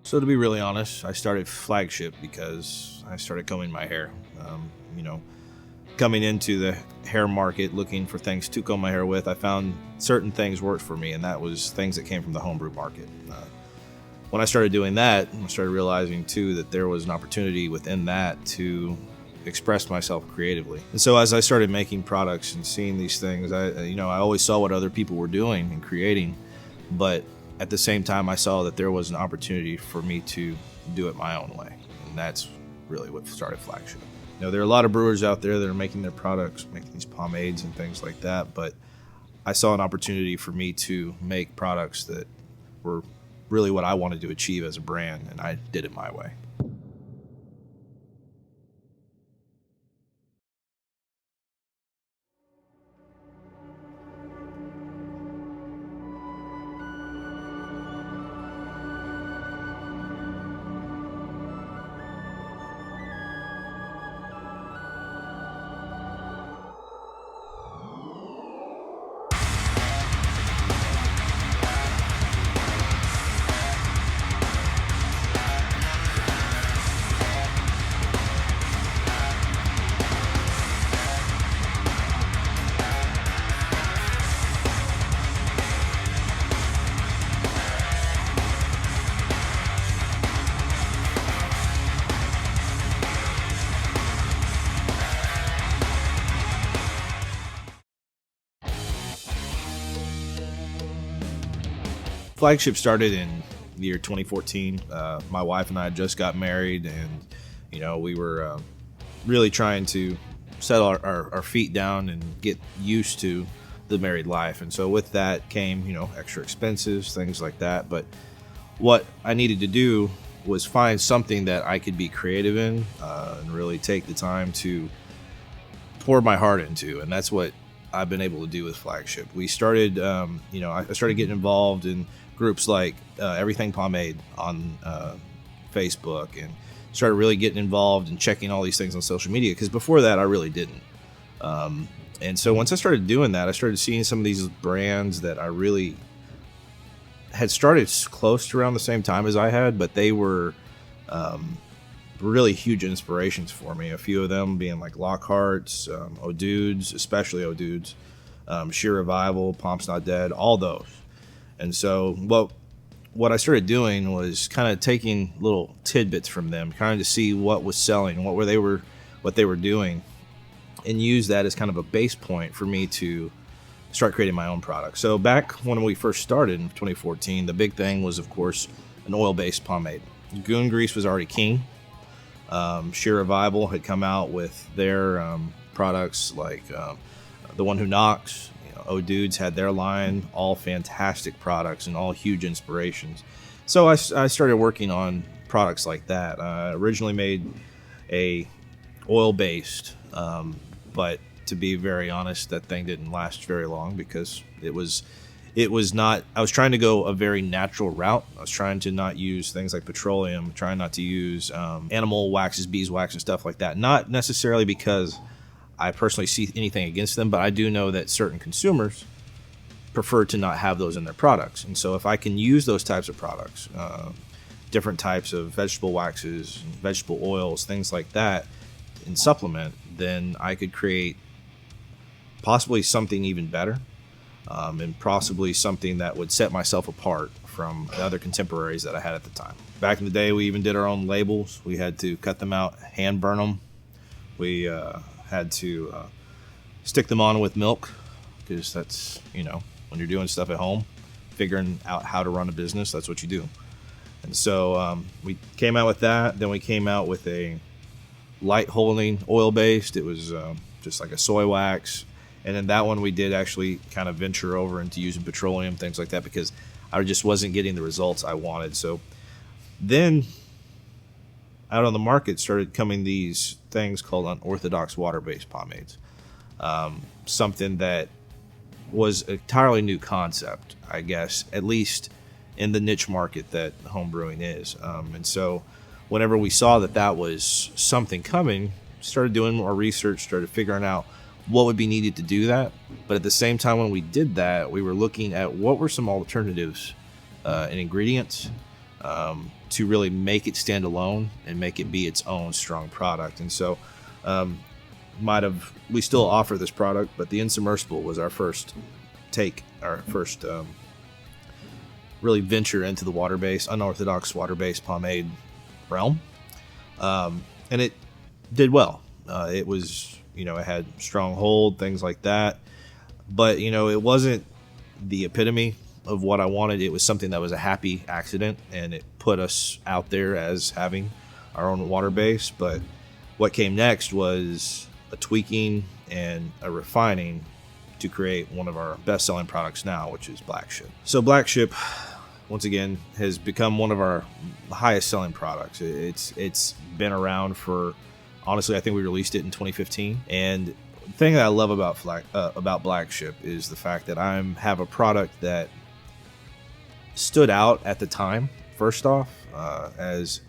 So to be really honest, I started Flagship because I started combing my hair. You know, coming into the hair market looking for things to comb my hair with, I found certain things worked for me, and that was things that came from the homebrew market. When I started doing that, I started realizing too that there was an opportunity within that to express myself creatively. And so as I started making products and seeing these things, I always saw what other people were doing and creating, but at the same time, I saw that there was an opportunity for me to do it my own way. And that's really what started Flagship. You know, there are a lot of brewers out there that are making their products, making these pomades and things like that, but I saw an opportunity for me to make products that were really what I wanted to achieve as a brand, and I did it my way. Flagship started in the year 2014. My wife and I just got married, and we were really trying to settle our feet down and get used to the married life. And so with that came extra expenses, things like that. But what I needed to do was find something that I could be creative in and really take the time to pour my heart into, and that's what I've been able to do with Flagship. We started, I started getting involved in groups like Everything Pomade on Facebook, and started really getting involved and checking all these things on social media, because before that I really didn't. And so once I started doing that, I started seeing some of these brands that I really had started close to around the same time as I had, but they were really huge inspirations for me. A few of them being like Lockhart's, O'Dudes, especially O'Dudes, Sheer Revival, Pomp's Not Dead, all those. And so what I started doing was kind of taking little tidbits from them, kind of to see what was selling, what they were doing, and use that as kind of a base point for me to start creating my own product. So back when we first started in 2014, the big thing was, of course, an oil-based pomade. Goon Grease was already king. Sheer Revival had come out with their products like The One Who Knocks. O'Dudes had their line, all fantastic products and all huge inspirations. So I started working on products like that. I originally made a oil-based, but to be very honest, that thing didn't last very long, because it was not, I was trying to go a very natural route. I was trying to not use things like petroleum, trying not to use animal waxes, beeswax, and stuff like that. Not necessarily because I personally see anything against them, but I do know that certain consumers prefer to not have those in their products. And so if I can use those types of products, different types of vegetable waxes, vegetable oils, things like that, in supplement, then I could create possibly something even better, and possibly something that would set myself apart from the other contemporaries that I had at the time. Back in the day, we even did our own labels. We had to cut them out, hand burn them. We had to stick them on with milk, because that's, when you're doing stuff at home, figuring out how to run a business, that's what you do. And so we came out with that. Then we came out with a light holding oil-based. It was just like a soy wax. And then that one we did actually kind of venture over into using petroleum, things like that, because I just wasn't getting the results I wanted. So then out on the market started coming these things called unorthodox water-based pomades. Something that was an entirely new concept, I guess, at least in the niche market that home brewing is. And so whenever we saw that was something coming, started doing more research, started figuring out what would be needed to do that. But at the same time, when we did that, we were looking at what were some alternatives in ingredients, to really make it stand alone and make it be its own strong product. And so we still offer this product, but the Insubmersible was our first really venture into the water-based, unorthodox water-based pomade realm. And it did well. It was, it had strong hold, things like that. But, it wasn't the epitome of what I wanted. It was something that was a happy accident, and it put us out there as having our own water base. But what came next was a tweaking and a refining to create one of our best-selling products now, which is Flagship. So Flagship, once again, has become one of our highest-selling products. It's been around for, honestly, I think we released it in 2015. And the thing that I love about Flagship is the fact that I have a product that stood out at the time, first off, as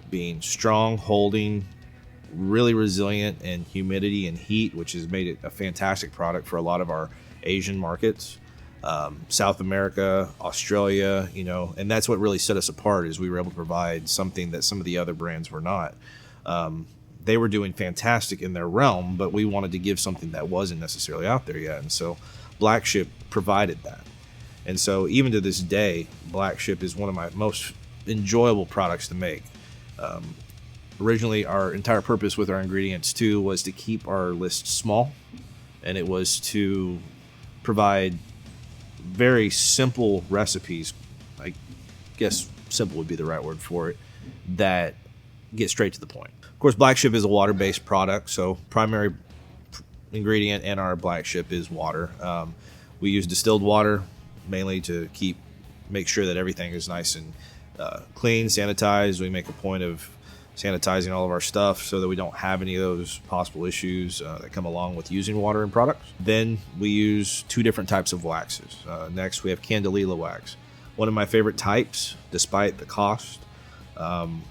being strong, holding, really resilient in humidity and heat, which has made it a fantastic product for a lot of our Asian markets, South America, Australia, and that's what really set us apart, is we were able to provide something that some of the other brands were not. They were doing fantastic in their realm, but we wanted to give something that wasn't necessarily out there yet, and so Flagship provided that. And so even to this day, Flagship is one of my most enjoyable products to make. Originally, our entire purpose with our ingredients too was to keep our list small, and it was to provide very simple recipes. I guess simple would be the right word for it, that get straight to the point. Of course, Flagship is a water-based product, so primary ingredient in our Flagship is water. We use distilled water mainly to make sure that everything is nice and clean, sanitized. We make a point of sanitizing all of our stuff so that we don't have any of those possible issues that come along with using water in products. Then we use 2 different types of waxes. Next, we have Leela Wax, one of my favorite types, despite the cost.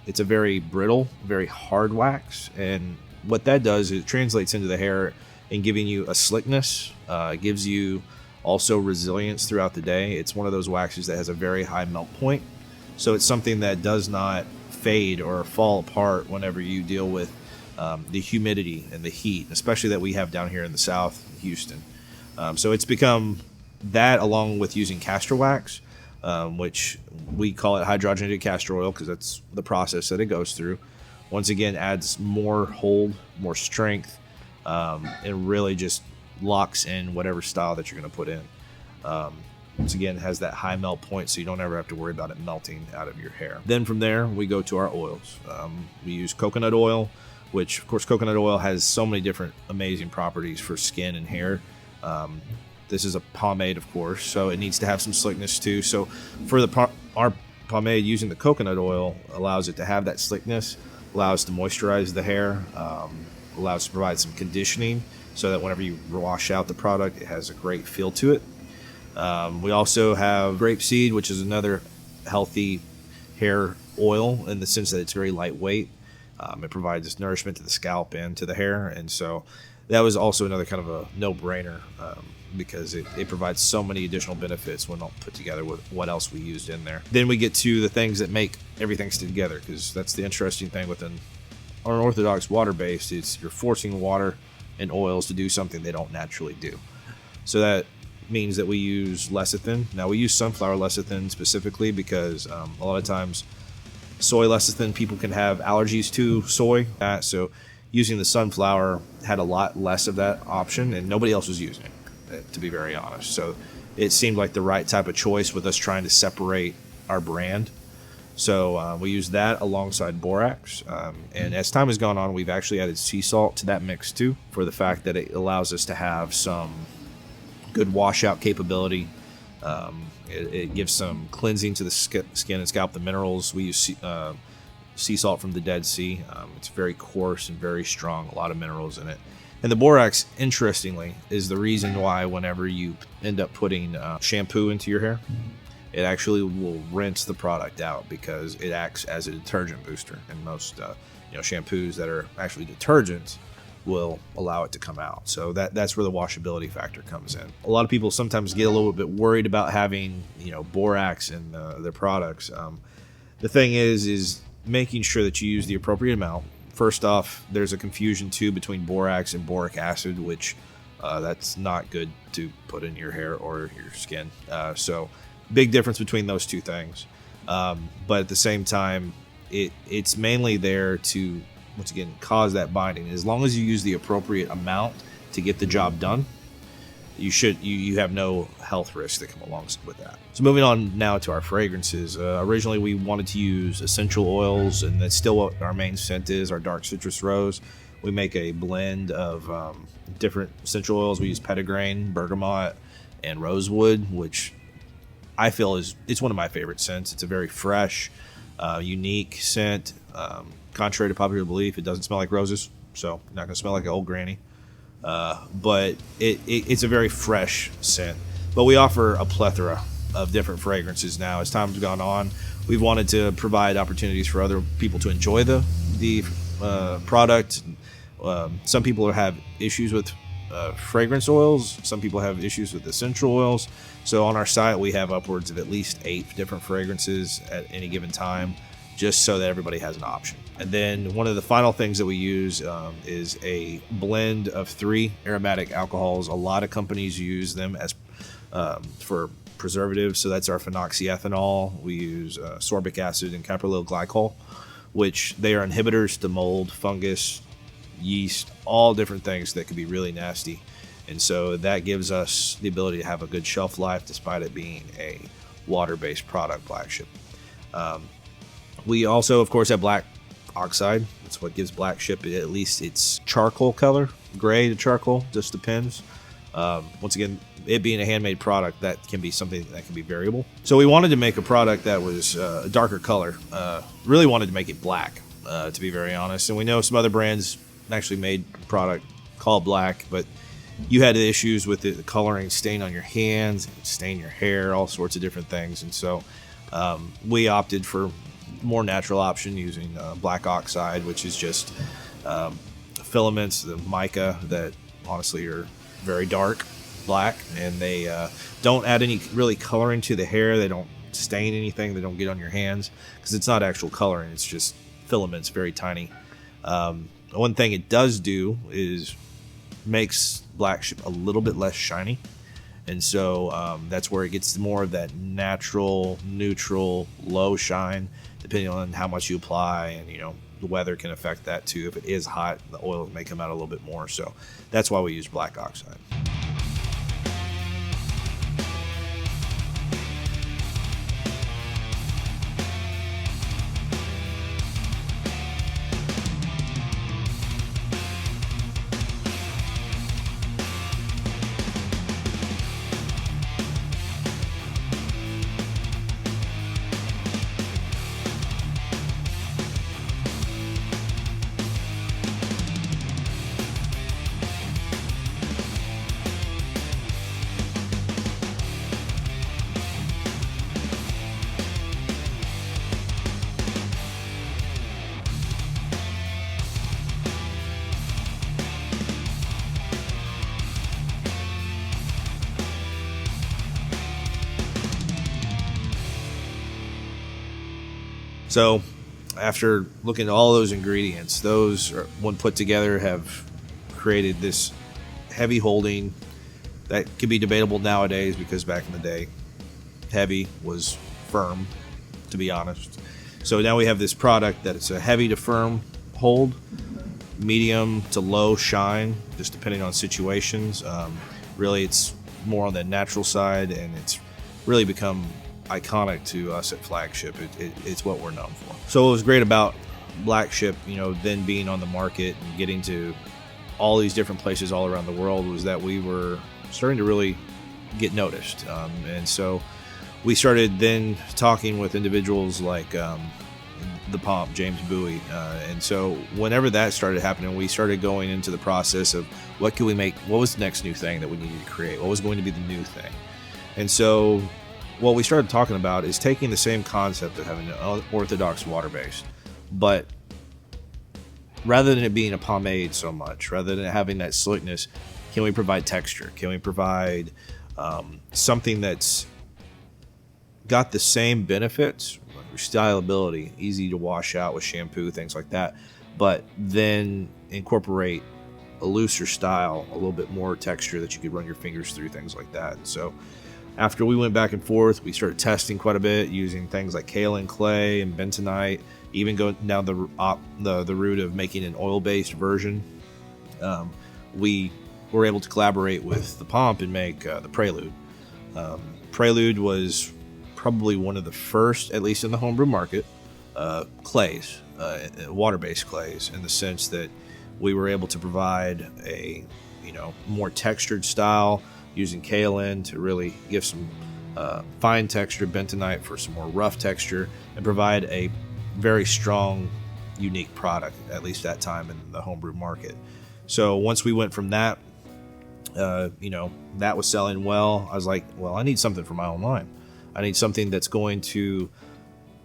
It's a very brittle, very hard wax, and what that does is it translates into the hair and giving you a slickness. It gives you also resilience throughout the day. It's one of those waxes that has a very high melt point, so it's something that does not fade or fall apart whenever you deal with the humidity and the heat, especially that we have down here in the South, Houston. So it's become that, along with using Castor Wax, which we call it hydrogenated castor oil because that's the process that it goes through. Once again, adds more hold, more strength, and really just locks in whatever style that you're going to put in. Once again, it has that high melt point, so you don't ever have to worry about it melting out of your hair. Then from there, we go to our oils. We use coconut oil, which, of course, coconut oil has so many different amazing properties for skin and hair. This is a pomade, of course, so it needs to have some slickness too. So for our pomade, using the coconut oil allows it to have that slickness, allows to moisturize the hair, allows to provide some conditioning so that whenever you wash out the product, it has a great feel to it. We also have grapeseed, which is another healthy hair oil in the sense that it's very lightweight. It provides this nourishment to the scalp and to the hair, and so that was also another kind of a no-brainer because it provides so many additional benefits when all put together with what else we used in there. Then we get to the things that make everything stick together, because that's the interesting thing with an unorthodox water-based is you're forcing water and oils to do something they don't naturally do. So that means that we use lecithin. Now, we use sunflower lecithin specifically because a lot of times soy lecithin, people can have allergies to soy. So using the sunflower had a lot less of that option, and nobody else was using it, to be very honest. So it seemed like the right type of choice with us trying to separate our brand. So we use that alongside borax. And as time has gone on, we've actually added sea salt to that mix too, for the fact that it allows us to have some good washout capability. It gives some cleansing to the skin and scalp, the minerals. We use sea salt from the Dead Sea. It's very coarse and very strong, a lot of minerals in it. And the borax, interestingly, is the reason why whenever you end up putting shampoo into your hair, it actually will rinse the product out because it acts as a detergent booster. And most shampoos that are actually detergents will allow it to come out. So that's where the washability factor comes in. A lot of people sometimes get a little bit worried about having borax in their products. The thing is making sure that you use the appropriate amount. First off, there's a confusion too between borax and boric acid, which that's not good to put in your hair or your skin. So big difference between those two things. But at the same time, it's mainly there to, once again, cause that binding. As long as you use the appropriate amount to get the job done, you have no health risks that come along with that. So moving on now to our fragrances. Originally we wanted to use essential oils, and that's still what our main scent is, our dark citrus rose. We make a blend of different essential oils. We use petitgrain, bergamot, and rosewood, which I feel it's one of my favorite scents. It's a very fresh, unique scent. Contrary to popular belief, it doesn't smell like roses, so not going to smell like an old granny. But it's a very fresh scent. But we offer a plethora of different fragrances now. As time's gone on, we've wanted to provide opportunities for other people to enjoy the product. Some people have issues with fragrance oils. Some people have issues with essential oils. So on our site, we have upwards of at least 8 different fragrances at any given time, just so that everybody has an option. And then one of the final things that we use is a blend of 3 aromatic alcohols. A lot of companies use them as for preservatives. So that's our phenoxyethanol. We use sorbic acid and caprylyl glycol, which they are inhibitors to mold, fungus, yeast, all different things that could be really nasty. And so that gives us the ability to have a good shelf life despite it being a water-based product, Flagship. We also, of course, have black oxide. That's what gives Flagship at least its charcoal color. Gray to charcoal, just depends. Once again, it being a handmade product, that can be something that can be variable. So we wanted to make a product that was a darker color. Really wanted to make it black, to be very honest. And we know some other brands actually made a product called black, but you had issues with the coloring stain on your hands, stain your hair, all sorts of different things. And so we opted for more natural option using black oxide, which is just filaments, the mica that honestly are very dark black, and they don't add any really coloring to the hair. They don't stain anything. They don't get on your hands because it's not actual coloring. It's just filaments, very tiny. One thing it does do is makes Flagship a little bit less shiny, and so that's where it gets more of that natural, neutral, low shine, depending on how much you apply, and the weather can affect that too. If it is hot, the oil may come out a little bit more, so that's why we use black oxide. So after looking at all those ingredients, those, when put together, have created this heavy holding that can be debatable nowadays, because back in the day, heavy was firm, to be honest. So now we have this product that it's a heavy to firm hold, medium to low shine, just depending on situations. Really, it's more on the natural side, and it's really become iconic to us at Flagship. It's what we're known for. So what was great about Flagship, then being on the market and getting to all these different places all around the world, was that we were starting to really get noticed. And so we started then talking with individuals like the Pomp, James Bowie. And so whenever that started happening, we started going into the process of what could we make, what was the next new thing that we needed to create, what was going to be the new thing. And so what we started talking about is taking the same concept of having an orthodox water base, but rather than it being a pomade so much, rather than having that slickness, can we provide texture? Can we provide something that's got the same benefits, styleability, easy to wash out with shampoo, things like that, but then incorporate a looser style, a little bit more texture that you could run your fingers through, things like that. So after we went back and forth, we started testing quite a bit using things like kaolin clay and bentonite, even going down the route of making an oil-based version. We were able to collaborate with the Pomp and make the Prelude. Prelude was probably one of the first, at least in the homebrew market, clays, water-based clays, in the sense that we were able to provide a more textured style using kaolin to really give some fine texture, bentonite for some more rough texture, and provide a very strong, unique product, at least that time in the homebrew market. So once we went from that, that was selling well, I was like, well, I need something for my own line. I need something that's going to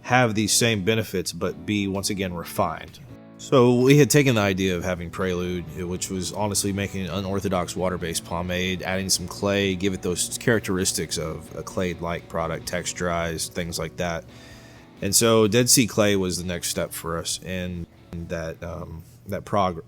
have these same benefits, but be, once again, refined. So we had taken the idea of having Prelude, which was honestly making an unorthodox water-based pomade, adding some clay, give it those characteristics of a clay-like product, texturized, things like that. And so Dead Sea Clay was the next step for us in that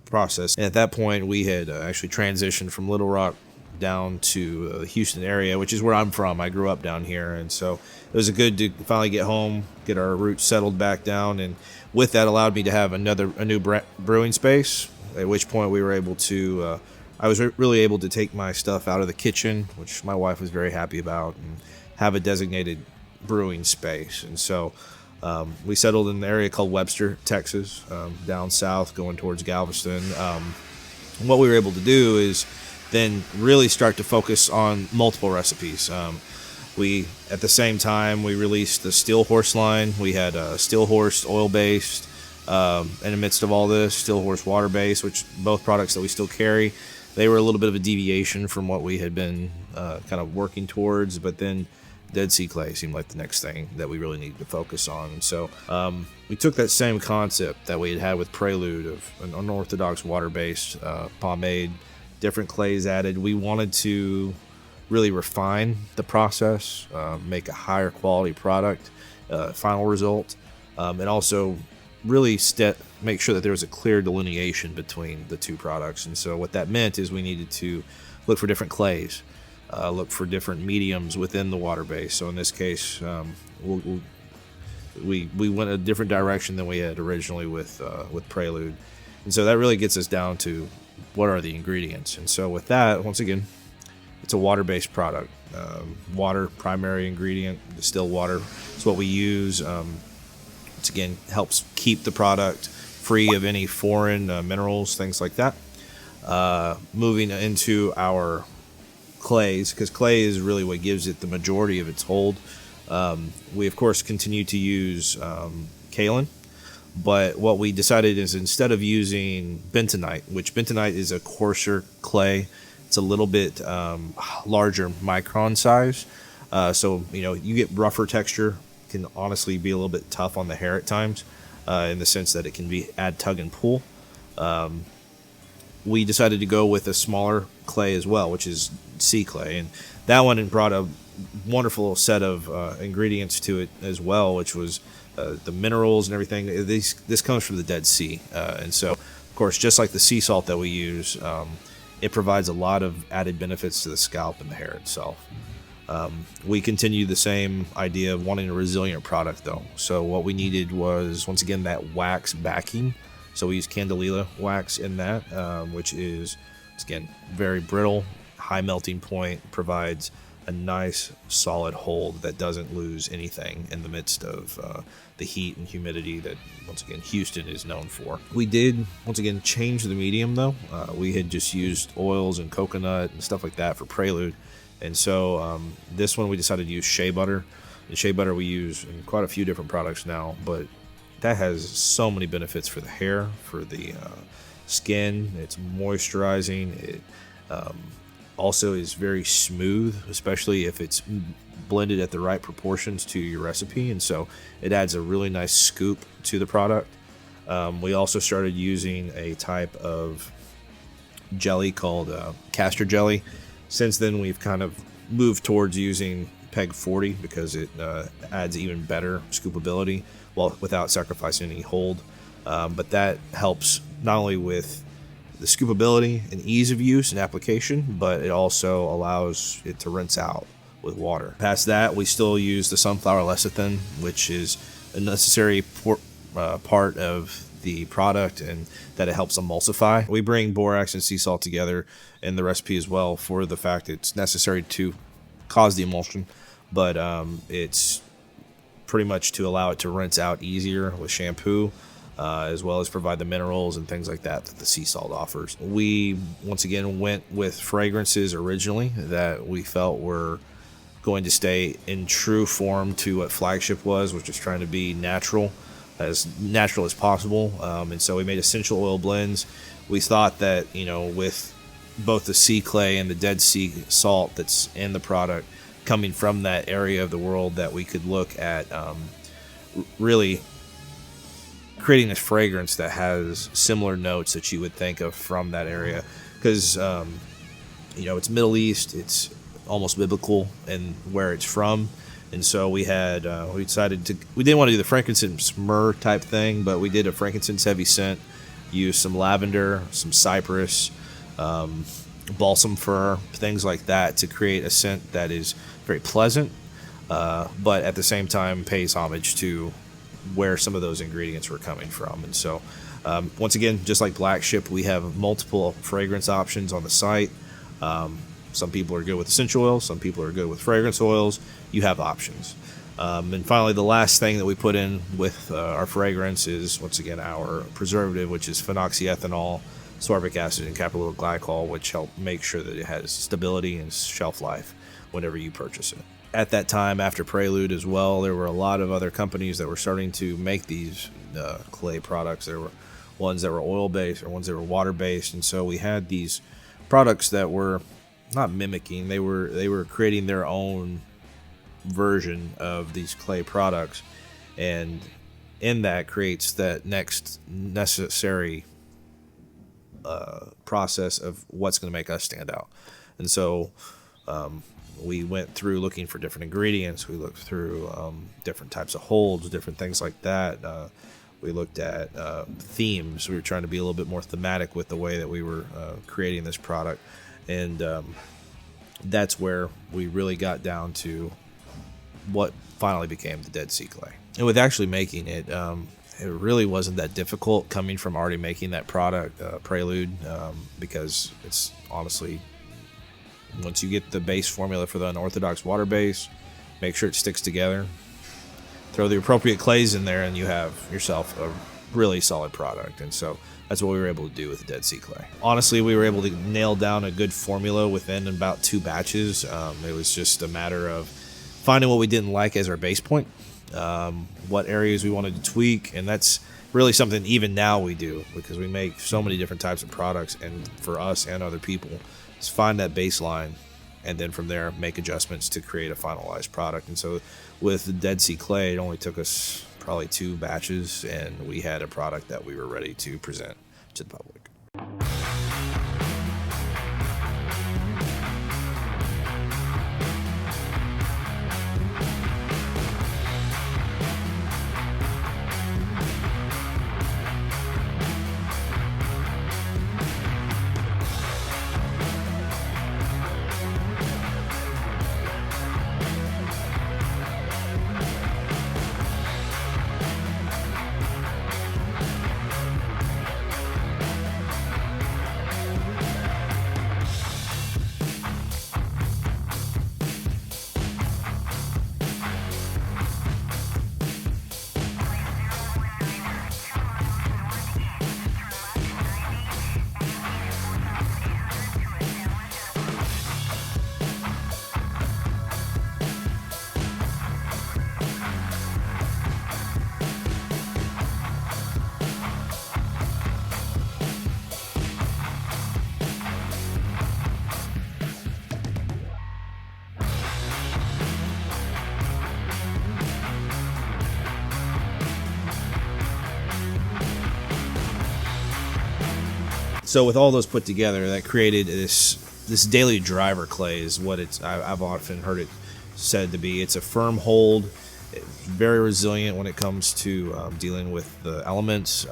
process. And at that point, we had actually transitioned from Little Rock down to the Houston area, which is where I'm from. I grew up down here, and so it was good to finally get home, get our roots settled back down, and with that allowed me to have a new brewing space, at which point we were able to I was really able to take my stuff out of the kitchen, which my wife was very happy about, and have a designated brewing space. And so we settled in an area called Webster, Texas, down south going towards Galveston. What we were able to do is then really start to focus on multiple recipes. We, at the same time, we released the Steel Horse line. We had Steel Horse oil-based, in the midst of all this, Steel Horse water-based, which both products that we still carry. They were a little bit of a deviation from what we had been kind of working towards, but then Dead Sea Clay seemed like the next thing that we really needed to focus on. And so we took that same concept that we had with Prelude of an unorthodox water-based pomade, different clays added. We wanted to really refine the process, make a higher quality product, final result, and also really make sure that there was a clear delineation between the two products. And so what that meant is we needed to look for different clays, look for different mediums within the water base. So in this case, we went a different direction than we had originally with Prelude. And so that really gets us down to what are the ingredients. And so with that, once again, it's a water-based product. Water, primary ingredient, distilled water. It's what we use. Once again, helps keep the product free of any foreign minerals, things like that. Moving into our clays, because clay is really what gives it the majority of its hold. We, of course, continue to use kaolin. But what we decided is instead of using bentonite, which bentonite is a coarser clay, it's a little bit larger micron size. So, you get rougher texture, can honestly be a little bit tough on the hair at times, in the sense that it can add tug and pull. We decided to go with a smaller clay as well, which is sea clay. And that one brought a wonderful set of ingredients to it as well, which was the minerals and everything. This comes from the Dead Sea. And so, of course, just like the sea salt that we use, it provides a lot of added benefits to the scalp and the hair itself. We continue the same idea of wanting a resilient product, though. So what we needed was, once again, that wax backing. So we use Leela Wax in that, which is, again, very brittle, high melting point, provides a nice solid hold that doesn't lose anything in the midst of the heat and humidity that, once again, Houston is known for. We did, once again, change the medium, though. We had just used oils and coconut and stuff like that for Prelude. And so this one we decided to use shea butter. And shea butter we use in quite a few different products now, but that has so many benefits for the hair, for the skin. It's moisturizing. It also is very smooth, especially if it's blended at the right proportions to your recipe. And so it adds a really nice scoop to the product. We also started using a type of jelly called Castor Jelly. Since then, we've kind of moved towards using Peg 40 because it adds even better scoopability without sacrificing any hold. But that helps not only with the scoopability and ease of use and application, but it also allows it to rinse out with water. Past that, we still use the sunflower lecithin, which is a necessary part of the product, and that it helps emulsify. We bring borax and sea salt together in the recipe as well for the fact it's necessary to cause the emulsion, but it's pretty much to allow it to rinse out easier with shampoo, as well as provide the minerals and things like that that the sea salt offers. We once again went with fragrances originally that we felt were going to stay in true form to what Flagship was, which is trying to be natural as possible. And so we made essential oil blends. We thought that, with both the sea clay and the Dead Sea salt that's in the product coming from that area of the world, that we could look at really creating this fragrance that has similar notes that you would think of from that area. Because, it's Middle East, it's almost biblical in where it's from. And so we decided we didn't want to do the frankincense myrrh type thing, but we did a frankincense heavy scent, used some lavender, some cypress, balsam fir, things like that to create a scent that is very pleasant, but at the same time pays homage to where some of those ingredients were coming from. And so once again, just like Flagship, we have multiple fragrance options on the site. Some people are good with essential oils. Some people are good with fragrance oils. You have options. And finally, the last thing that we put in with our fragrance is, once again, our preservative, which is phenoxyethanol, sorbic acid, and caprylyl glycol, which help make sure that it has stability and shelf life whenever you purchase it. At that time, after Prelude as well, there were a lot of other companies that were starting to make these clay products. There were ones that were oil-based or ones that were water-based. And so we had these products that were not mimicking, they were creating their own version of these clay products, and in that creates that next necessary process of what's going to make us stand out. And so we went through looking for different ingredients. We looked through different types of holds, different things like that. We looked at themes. We were trying to be a little bit more thematic with the way that we were creating this product. And that's where we really got down to what finally became the Dead Sea clay. And with actually making it, it really wasn't that difficult coming from already making that product, Prelude, because it's honestly, once you get the base formula for the unorthodox water base, make sure it sticks together, throw the appropriate clays in there, and you have yourself a really solid product. And so that's what we were able to do with the Dead Sea clay. Honestly, we were able to nail down a good formula within about 2 batches. It was just a matter of finding what we didn't like as our base point, what areas we wanted to tweak, and that's really something even now we do, because we make so many different types of products, and for us and other people, is find that baseline, and then from there make adjustments to create a finalized product. And so with the Dead Sea clay, it only took us probably 2 batches, and we had a product that we were ready to present to the public. So with all those put together, that created this daily driver clay is what it's. I've often heard it said to be. It's a firm hold, very resilient when it comes to dealing with the elements,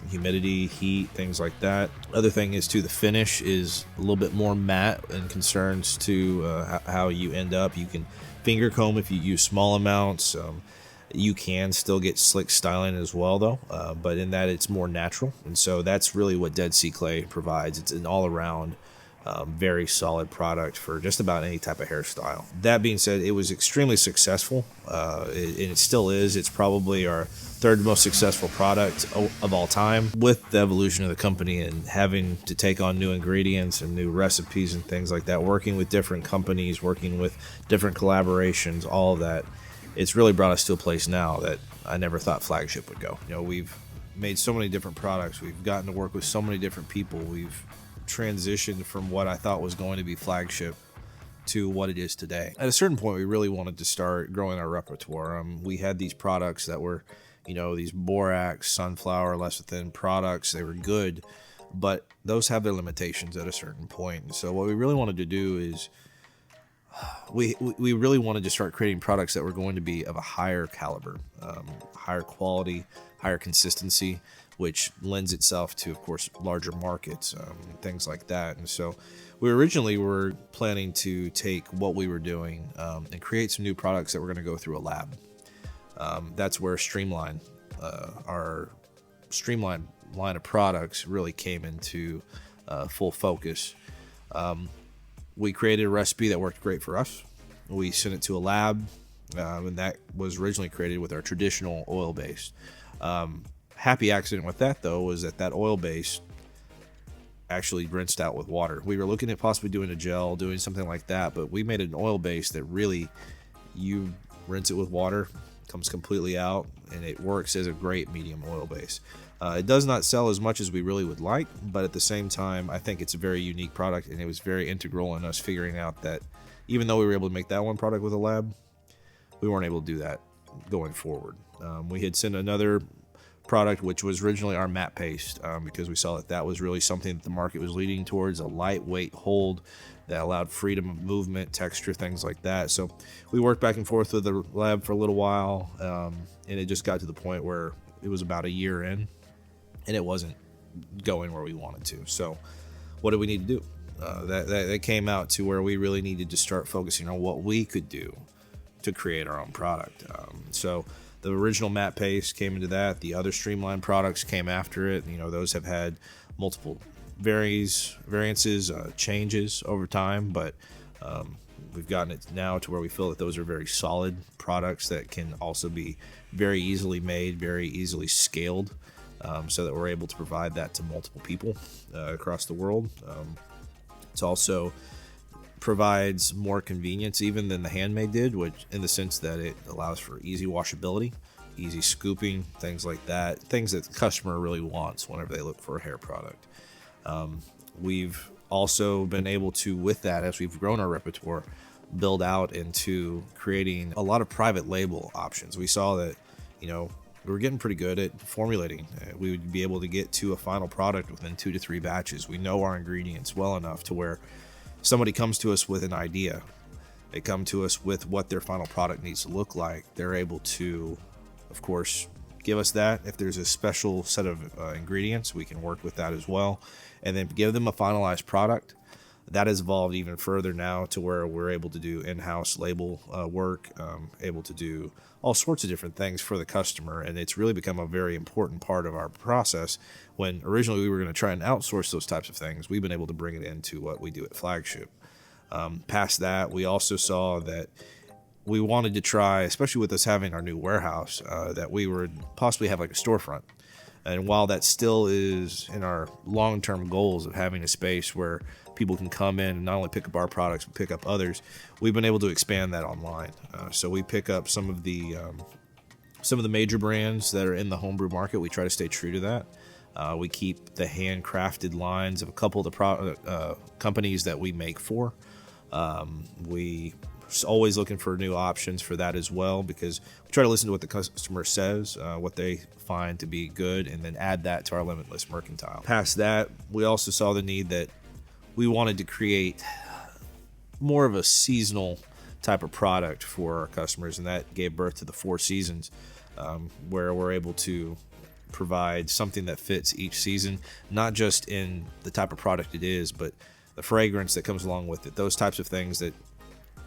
humidity, heat, things like that. Other thing is too, the finish is a little bit more matte and concerns to how you end up. You can finger comb if you use small amounts. You can still get slick styling as well though, but in that it's more natural, and so that's really what Dead Sea Clay provides. It's an all-around very solid product for just about any type of hairstyle. That being said, it was extremely successful, and it still is. It's probably our third most successful product of all time. With the evolution of the company and having to take on new ingredients and new recipes and things like that, working with different companies, working with different collaborations, all of that, it's really brought us to a place now that I never thought Flagship would go. You know, we've made so many different products. We've gotten to work with so many different people. We've transitioned from what I thought was going to be Flagship to what it is today. At a certain point, we really wanted to start growing our repertoire. We had these products that were, you know, these borax, sunflower, lecithin products. They were good, but those have their limitations at a certain point. And so what we really wanted to do is we really wanted to start creating products that were going to be of a higher caliber, higher quality, higher consistency, which lends itself to, of course, larger markets, things like that. And so we originally were planning to take what we were doing and create some new products that were going to go through a lab. That's where Streamline, our Streamline line of products, really came into full focus. We created a recipe that worked great for us. We sent it to a lab, and that was originally created with our traditional oil base. Happy accident with that, though, was that oil base actually rinsed out with water. We were looking at possibly doing a gel, doing something like that, but we made an oil base that really, you rinse it with water, comes completely out, and it works as a great medium oil base. It does not sell as much as we really would like, but at the same time, I think it's a very unique product, and it was very integral in us figuring out that even though we were able to make that one product with a lab, we weren't able to do that going forward. We had sent another product, which was originally our matte paste, because we saw that was really something that the market was leading towards, a lightweight hold that allowed freedom of movement, texture, things like that. So we worked back and forth with the lab for a little while, and it just got to the point where it was about a year in, and it wasn't going where we wanted to. So what did we need to do? That came out to where we really needed to start focusing on what we could do to create our own product. So the original matte paste came into that. The other Streamline products came after it. You know, those have had multiple variances, changes over time, but we've gotten it now to where we feel that those are very solid products that can also be very easily made, very easily scaled, so that we're able to provide that to multiple people across the world. It also provides more convenience even than the handmade did, which in the sense that it allows for easy washability, easy scooping, things like that, things that the customer really wants whenever they look for a hair product. We've also been able to, with that, as we've grown our repertoire, build out into creating a lot of private label options. We saw that, you know, we were getting pretty good at formulating. We would be able to get to a final product within 2 to 3 batches. We know our ingredients well enough to where somebody comes to us with an idea. They come to us with what their final product needs to look like. They're able to, of course, give us that. If there's a special set of ingredients, we can work with that as well, and then give them a finalized product. That has evolved even further now to where we're able to do in-house label work, able to do all sorts of different things for the customer, and it's really become a very important part of our process. When originally we were going to try and outsource those types of things, we've been able to bring it into what we do at Flagship. Past that, we also saw that we wanted to try, especially with us having our new warehouse, that we would possibly have like a storefront. And while that still is in our long-term goals of having a space where people can come in and not only pick up our products, but pick up others, we've been able to expand that online. So we pick up some of the major brands that are in the homebrew market. We try to stay true to that. We keep the handcrafted lines of a couple of the companies that we make for. We always looking for new options for that as well, because we try to listen to what the customer says, what they find to be good, and then add that to our limitless mercantile. Past that, we also saw the need that we wanted to create more of a seasonal type of product for our customers, and that gave birth to the 4 seasons, where we're able to provide something that fits each season, not just in the type of product it is, but the fragrance that comes along with it, those types of things that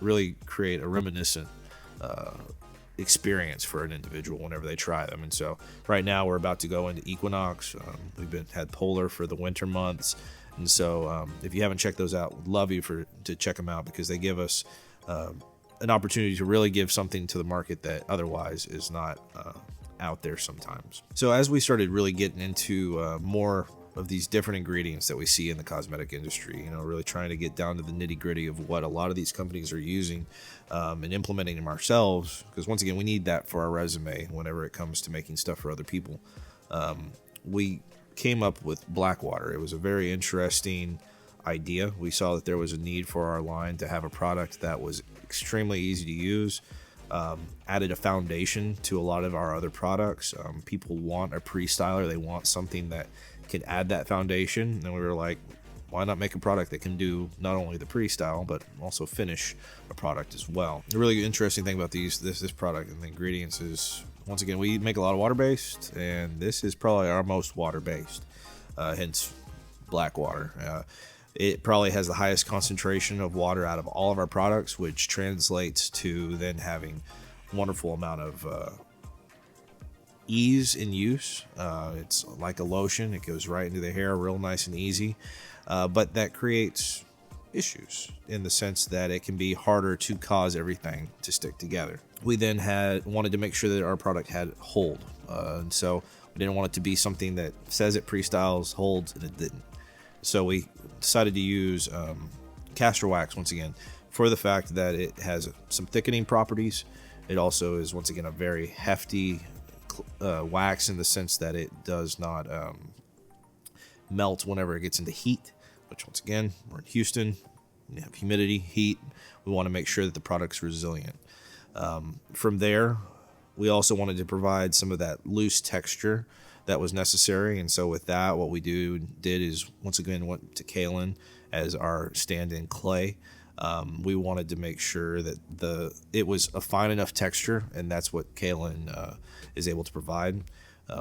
really create a reminiscent experience for an individual whenever they try them. And so right now we're about to go into Equinox. We've had Polar for the winter months, and so if you haven't checked those out, would love you to check them out, because they give us an opportunity to really give something to the market that otherwise is not out there sometimes. So as we started really getting into more of these different ingredients that we see in the cosmetic industry, really trying to get down to the nitty gritty of what a lot of these companies are using, and implementing them ourselves, because once again, we need that for our resume whenever it comes to making stuff for other people. We came up with Blackwater. It was a very interesting idea. We saw that there was a need for our line to have a product that was extremely easy to use, added a foundation to a lot of our other products. People want a pre-styler. They want something that can add that foundation, and we were like, why not make a product that can do not only the pre-style but also finish a product as well. The really interesting thing about this product and the ingredients is, once again, we make a lot of water-based, and this is probably our most water-based, hence Blackwater. It probably has the highest concentration of water out of all of our products, which translates to then having a wonderful amount of ease in use. It's like a lotion. It goes right into the hair, real nice and easy. But that creates issues in the sense that it can be harder to cause everything to stick together. We then wanted to make sure that our product had hold. And so we didn't want it to be something that says it pre-styles, holds, and it didn't. So we decided to use Castor Wax once again, for the fact that it has some thickening properties. It also is, once again, a very hefty wax in the sense that it does not melt whenever it gets into heat, which, once again, we're in Houston, we have humidity, heat. We want to make sure that the product's resilient. From there, we also wanted to provide some of that loose texture that was necessary, and so with that, what we did is, once again, went to kaolin as our stand-in clay. We wanted to make sure that it was a fine enough texture, and that's what kaolin is able to provide.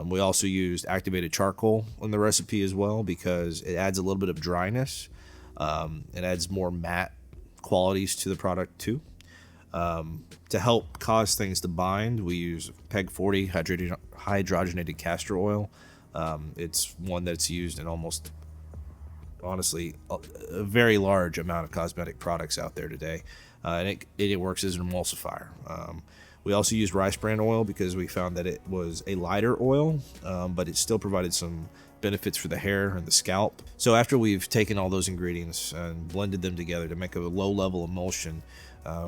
We also used activated charcoal in the recipe as well, because it adds a little bit of dryness. It adds more matte qualities to the product too. To help cause things to bind, we use PEG 40 hydrogenated castor oil. It's one that's used in almost, honestly, a very large amount of cosmetic products out there today, and it works as an emulsifier. We also used rice bran oil because we found that it was a lighter oil, but it still provided some benefits for the hair and the scalp. So after we've taken all those ingredients and blended them together to make a low-level emulsion,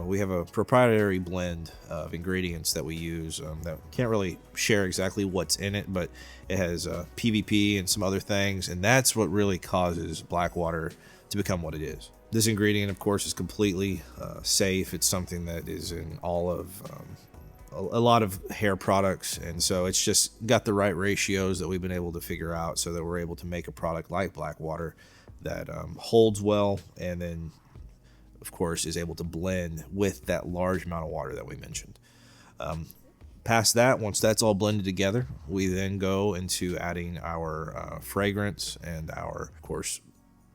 we have a proprietary blend of ingredients that we use that can't really share exactly what's in it, but it has PVP and some other things, and that's what really causes Blackwater to become what it is. This ingredient, of course, is completely safe. It's something that is in all of a lot of hair products, and so it's just got the right ratios that we've been able to figure out so that we're able to make a product like Blackwater that holds well, and then, of course, is able to blend with that large amount of water that we mentioned. Past that, once that's all blended together, we then go into adding our fragrance and our, of course,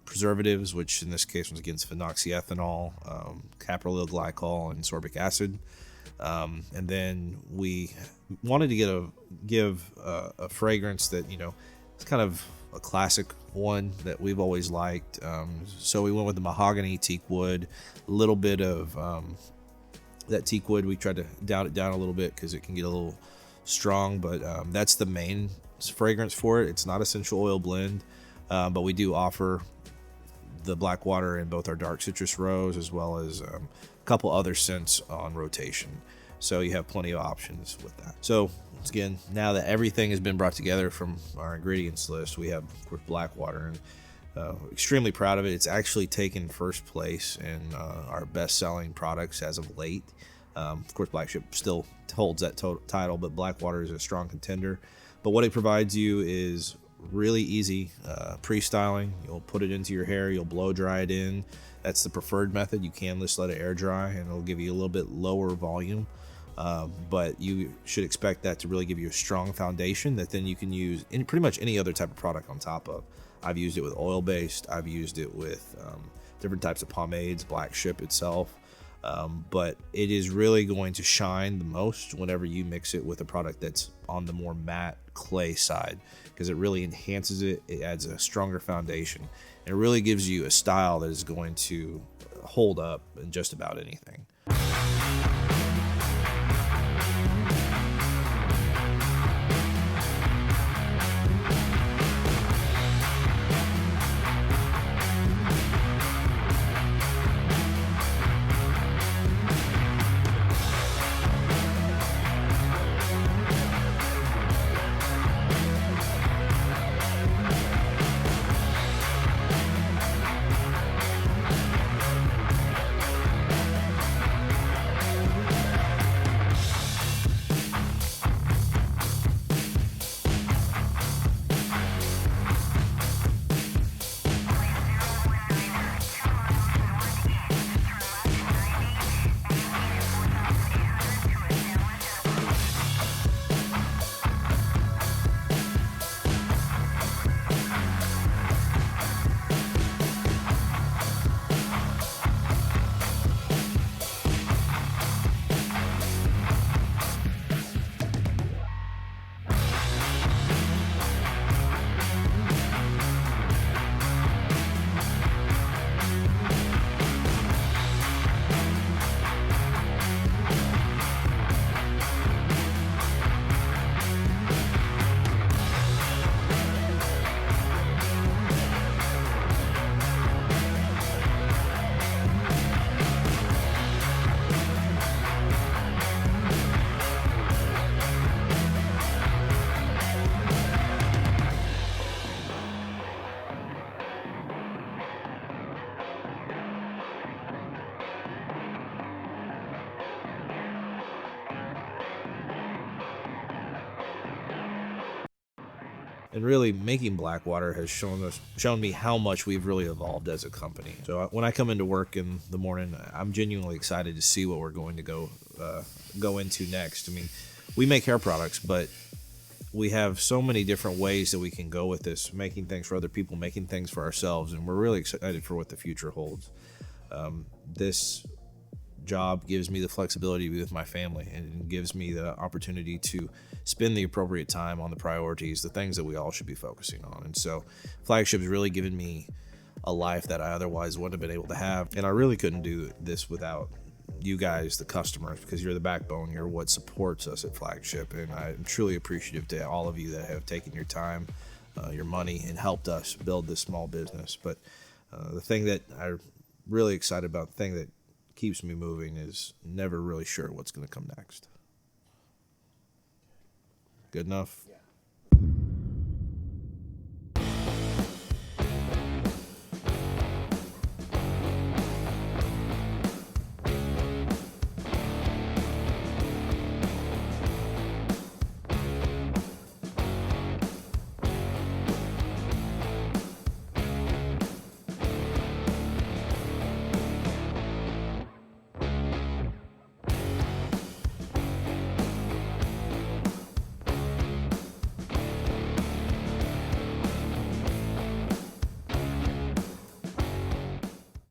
preservatives, which in this case, once again, is phenoxyethanol, caprylyl glycol, and sorbic acid. And then we wanted to give a fragrance that, it's kind of a classic one that we've always liked. So we went with the mahogany teak wood, a little bit of that teak wood. We tried to down it down a little bit because it can get a little strong, but that's the main fragrance for it. It's not essential oil blend, but we do offer the Blackwater in both our dark citrus rose as well as a couple other scents on rotation. So you have plenty of options with that. So once again, now that everything has been brought together from our ingredients list, we have, of course, Blackwater, and extremely proud of it. It's actually taken first place in our best-selling products as of late. Of course, Flagship still holds that title, but Blackwater is a strong contender. But what it provides you is really easy pre-styling. You'll put it into your hair, you'll blow dry it in. That's the preferred method. You can just let it air dry, and it'll give you a little bit lower volume. But you should expect that to really give you a strong foundation that then you can use in pretty much any other type of product on top of. I've used it with oil-based. I've used it with different types of pomades, Flagship itself. But it is really going to shine the most whenever you mix it with a product that's on the more matte clay side, because it really enhances it. It adds a stronger foundation, and it really gives you a style that is going to hold up in just about anything. And really, making Blackwater has shown me how much we've really evolved as a company. So when I come into work in the morning, I'm genuinely excited to see what we're going to go into next. I mean, we make hair products, but we have so many different ways that we can go with this, making things for other people, making things for ourselves, and we're really excited for what the future holds. This job gives me the flexibility to be with my family, and gives me the opportunity to spend the appropriate time on the priorities, the things that we all should be focusing on. And so Flagship's really given me a life that I otherwise wouldn't have been able to have. And I really couldn't do this without you guys, the customers, because you're the backbone. You're what supports us at Flagship. And I'm truly appreciative to all of you that have taken your time, your money, and helped us build this small business. But the thing that I'm really excited about, the thing that keeps me moving, is never really sure what's going to come next. Good enough?